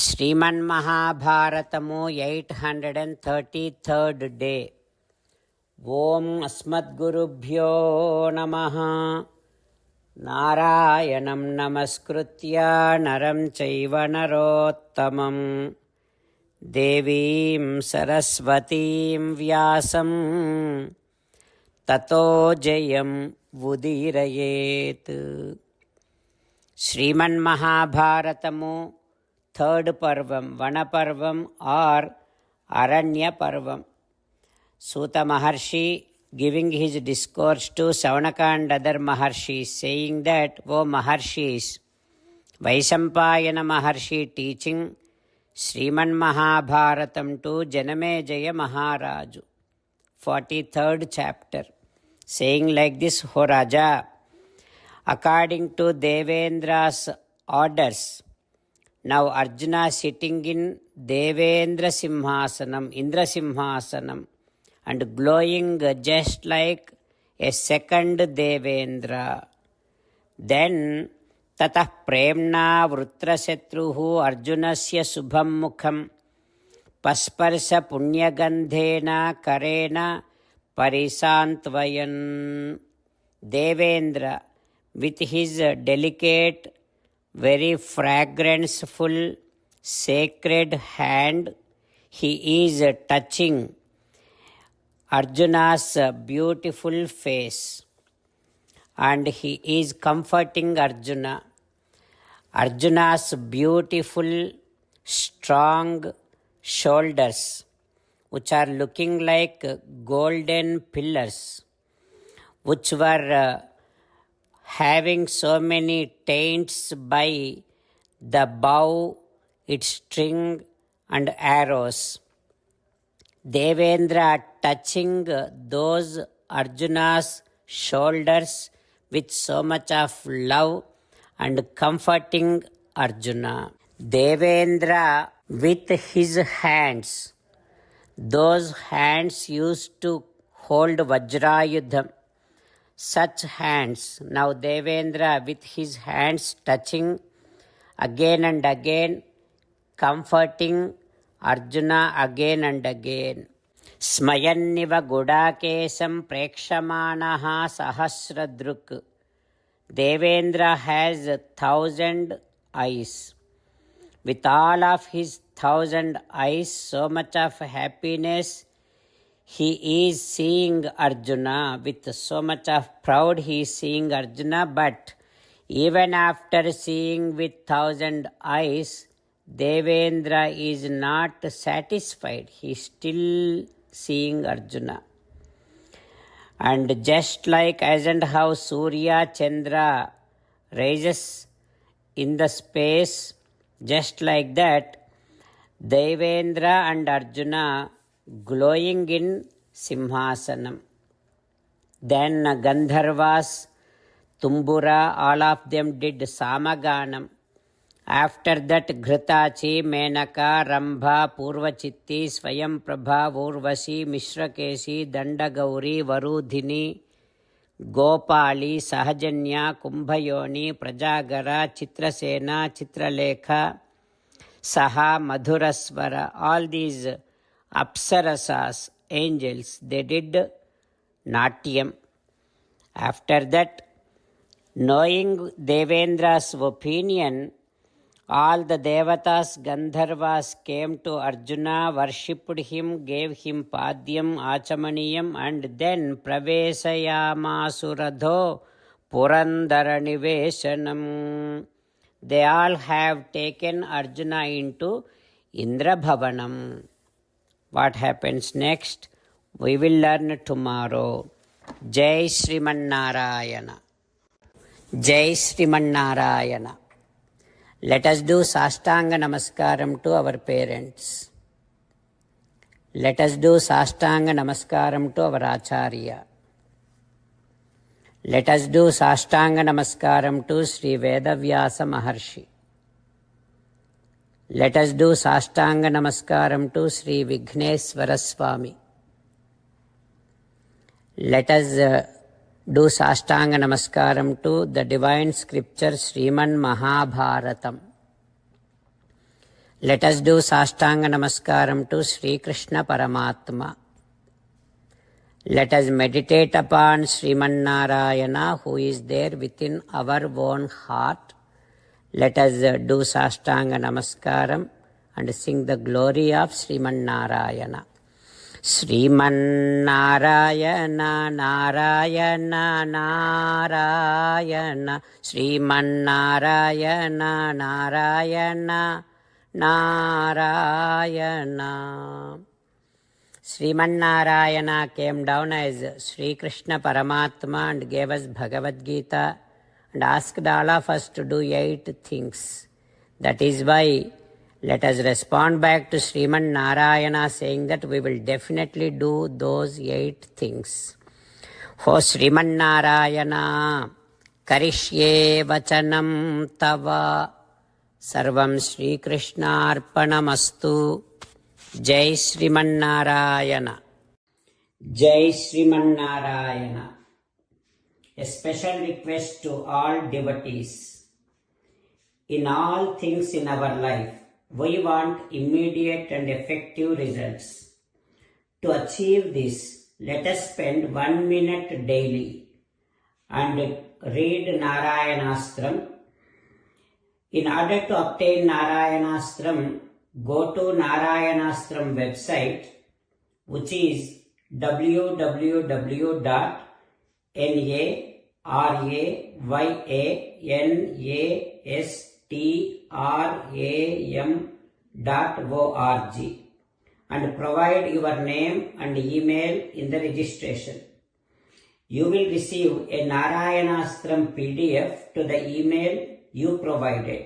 శ్రీమన్మహాభారతము 833rd day. ఓం అస్మద్గురుభ్యో నమః. నారాయణం నమస్కృత్య నరం చైవ నరోత్తమం దేవీం సరస్వతీం వ్యాసం తతో జయం ఉదీరయేత్. శ్రీమన్మహాభారతము third parvam, Vanaparvam or Aranya Parvam. Suta Maharshi giving his discourse to Savanaka and other Maharshis, saying that, O Maharshis, Vaisampayana Maharshi teaching Sriman Mahabharatam to Janamejaya Maharaju, 43rd chapter, saying like this, O Raja, according to Devendra's orders, now Arjuna sitting in Devendra Simhasanam, Indra Simhasanam, and glowing just like a second Devendra. Then Tatah Premna Vrutrashatruhu Arjunasya Subham Mukham Pasparsa Punyagandhena Karena Parisantvayan. Devendra, with his delicate, very fragranceful, sacred hand, he is touching Arjuna's beautiful face and he is comforting Arjuna. Arjuna's beautiful, strong shoulders, which are looking like golden pillars, which were having so many taints by the bow, its string and arrows. Devendra touching those Arjuna's shoulders with so much of love and comforting Arjuna. Devendra with his hands, those hands used to hold Vajrayudham, such hands, now Devendra with his hands touching again and again, comforting Arjuna again and again. Smayanniva Gudakesam Prekshamanaha Sahasradruk. Devendra has 1,000 eyes. With all of his 1,000 eyes, so much of happiness he is seeing Arjuna. With so much of proud he is seeing Arjuna, but even after seeing with 1,000 eyes, Devendra is not satisfied. He is still seeing Arjuna. And just like as and how Surya Chandra rises in the space, just like that, Devendra and Arjuna glowing in Simhasanam. Then Gandharvas, Tumbura, all of them did Samaganam. After that Ghritachi, Menaka, Rambha, Purvachitti, Swayam Prabha, Urvashi, Mishrakeshi, Dandagauri, Varudhini, Gopali, Sahajanya, Kumbhayoni, Prajagara, Chitrasena, Chitralekha, Saha, Madhurasvara, all these Apsarasas, angels, they did Natyam. After that, knowing Devendra's opinion, all the Devatas, Gandharvas came to Arjuna, worshipped him, gave him Padyam, Achamaniyam, and then Pravesayamasuradho Purandaraniveshanam. They all have taken Arjuna into Indra Bhavanam. What happens next? We will learn tomorrow. Jai Sriman Narayana. Jai Sriman Narayana. Let us do Sastanga Namaskaram to our parents. Let us do Sastanga Namaskaram to our Acharya. Let us do Sastanga Namaskaram to Sri Vedavyasa Maharshi. Let us do Sastanga Namaskaram to Sri Vigneswara Swami. Let us do Sastanga Namaskaram to the divine scripture Sriman Mahabharatam. Let us do Sastanga Namaskaram to Sri Krishna Paramatma. Let us meditate upon Sriman Narayana who is there within our own heart. Let us do Sastanga Namaskaram and sing the glory of Sriman Narayana. Sriman Narayana Narayana Narayana Sriman Narayana Narayana Narayana. Sriman Narayana came down as Sri Krishna Paramatma and gave us Bhagavad Gita and asked all of us to do 8 things. That is why let us respond back to Sriman Narayana saying that we will definitely do those 8 things. O Sriman Narayana, Karishye Vachanam Tava, Sarvam Sri Krishna Arpanamastu. Jai Sriman Narayana. Jai Sriman Narayana. A special request to all devotees. In all things in our life, we want immediate and effective results. To achieve this, let us spend 1 minute daily and read Narayanastram. In order to obtain Narayanastram, go to Narayanastram website, which is www.narayanastram.org and provide your name and email in the registration. You will receive a Narayanastram PDF to the email you provided.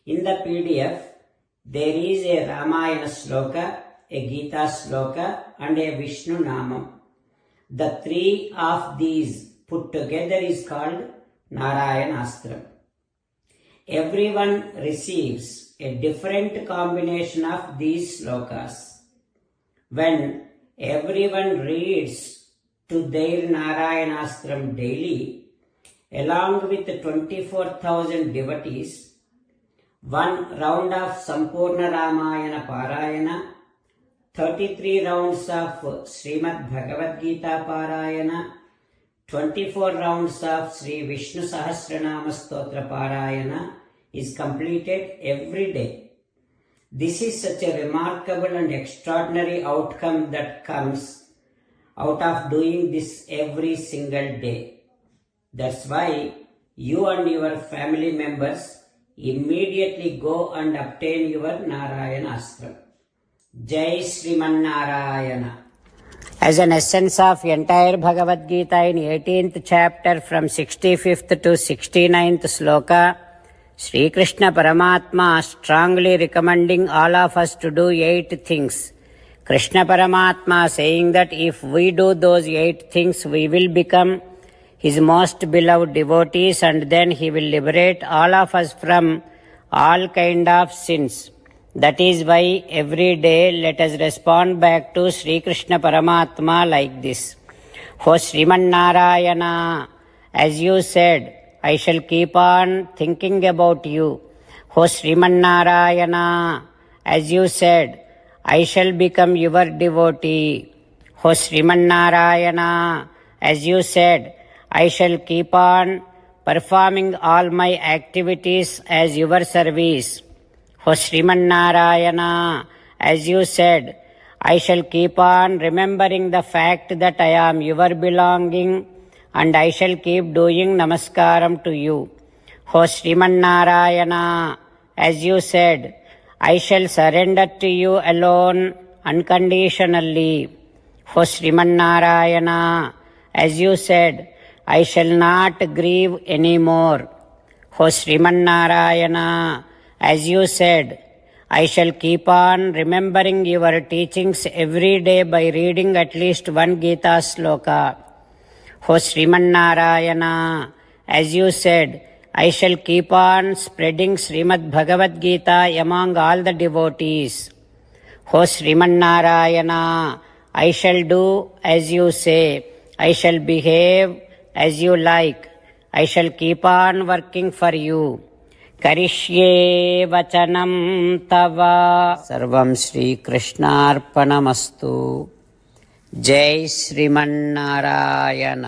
In the PDF, there is a Ramayana Sloka, a Gita Sloka and a Vishnu Namam. The 3 of these put together is called Narayanastram. Everyone receives a different combination of these slokas. When everyone reads to their Narayanastram daily, along with 24,000 devotees, 1 round of Sampurna Ramayana Parayana, 33 rounds of Srimad Bhagavad Gita Parayana, 24 rounds of Sri Vishnu Sahasranama Stotra Parayana is completed every day. This is such a remarkable and extraordinary outcome that comes out of doing this every single day. That's why you and your family members immediately go and obtain your Narayanastram. Jai Sriman Narayana. As an essence of entire Bhagavad Gita in 18th chapter from 65th to 69th sloka, Sri Krishna Paramatma strongly recommending all of us to do 8 things. Krishna Paramatma saying that if we do those 8 things, we will become His most beloved devotees and then He will liberate all of us from all kind of sins. That is why every day let us respond back to Sri Krishna Paramatma like this. O Sriman Narayana, as you said, I shall keep on thinking about you. O Sriman Narayana, as you said, I shall become your devotee. O Sriman Narayana, as you said, I shall keep on performing all my activities as your service. O Sriman Narayana, as you said, I shall keep on remembering the fact that I am your belonging and I shall keep doing namaskaram to you. O Sriman Narayana, as you said, I shall surrender to you alone unconditionally. O Sriman Narayana, as you said, I shall not grieve anymore. O Sriman Narayana, as you said, I shall keep on remembering your teachings every day by reading at least 1 Gita sloka. O Sriman Narayana, as you said, I shall keep on spreading Srimad Bhagavad Gita among all the devotees. O Sriman Narayana, I shall do as you say. I shall behave as you like. I shall keep on working for you. करिष्ये वचनं तव। सर्वं श्रीकृष्णार्पणमस्तु। जय श्रीमन्नारायण।